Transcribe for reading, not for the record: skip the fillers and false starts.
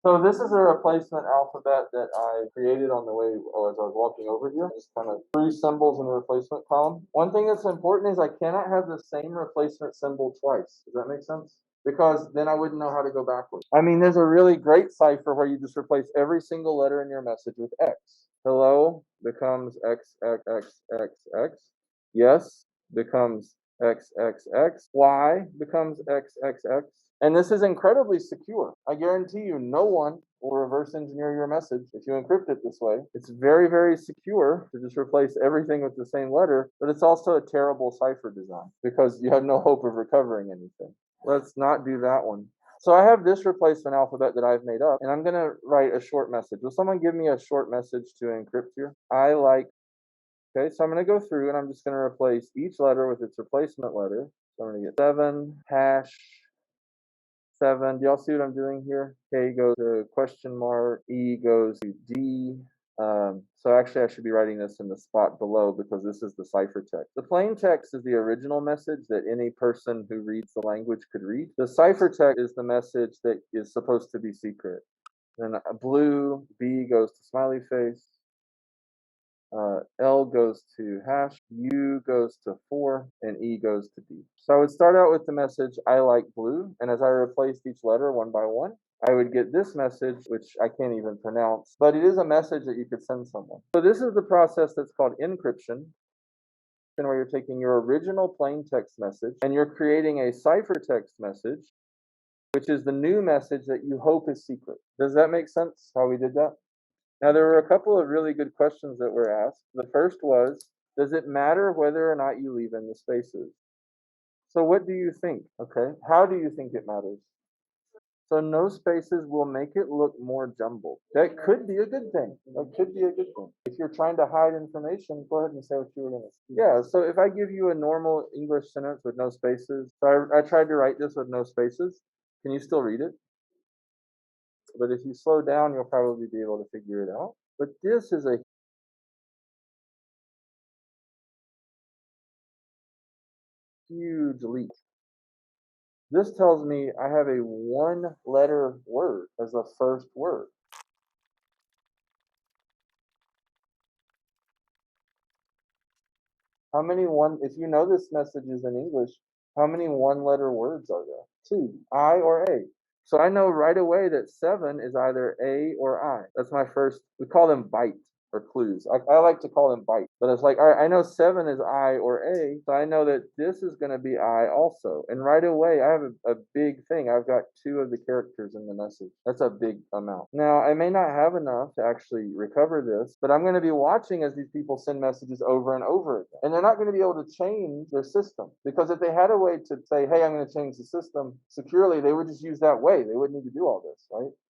So this is a replacement alphabet that I created on the way as I was walking over here. Just kind of three symbols in the replacement column. One thing that's important is I cannot have the same replacement symbol twice. Does that make sense? Because then I wouldn't know how to go backwards. I mean, there's a really great cipher where you just replace every single letter in your message with X. Hello becomes X, X, X, X, X. Yes becomes X, X, X. Y becomes X, X, X. And this is incredibly secure. I guarantee you no one will reverse engineer your message if you encrypt it this way. It's very, very secure to just replace everything with the same letter, but it's also a terrible cipher design because you have no hope of recovering anything. Let's not do that one. So I have this replacement alphabet that I've made up, and I'm going to write a short message. Will someone give me a short message to encrypt here? Okay, so I'm going to go through and I'm just going to replace each letter with its replacement letter. So I'm going to get 7 hash 7. Do y'all see what I'm doing here? K goes to question mark, E goes to D. So actually I should be writing this in the spot below because this is the ciphertext. The plaintext is the original message that any person who reads the language could read. The ciphertext is the message that is supposed to be secret. Then blue, B goes to smiley face. L goes to hash, U goes to 4, and E goes to D. So I would start out with the message, I like blue, and as I replaced each letter one by one, I would get this message, which I can't even pronounce, but it is a message that you could send someone. So this is the process that's called encryption, where you're taking your original plain text message and you're creating a ciphertext message, which is the new message that you hope is secret. Does that make sense how we did that? Now, there were a couple of really good questions that were asked. The first was, does it matter whether or not you leave in the spaces? So what do you think? Okay, how do you think it matters? So no spaces will make it look more jumbled. That could be a good thing. That could be a good thing. If you're trying to hide information, go ahead and say what you were going to say. Yeah, so if I give you a normal English sentence with no spaces, so I tried to write this with no spaces. Can you still read it? But if you slow down, you'll probably be able to figure it out. But this is a huge leap. This tells me I have a one-letter word as the first word. If you know this message is in English, how many one-letter words are there? 2, I or A. So I know right away that 7 is either A or I. That's my first, we call them bytes or clues. I like to call them bytes, but it's like, all right, I know 7 is I or A, so I know that this is going to be I also. And right away, I have a big thing. I've got 2 of the characters in the message. That's a big amount. Now, I may not have enough to actually recover this, but I'm going to be watching as these people send messages over and over again. And they're not going to be able to change their system, because if they had a way to say, hey, I'm going to change the system securely, they would just use that way. They wouldn't need to do all this, right?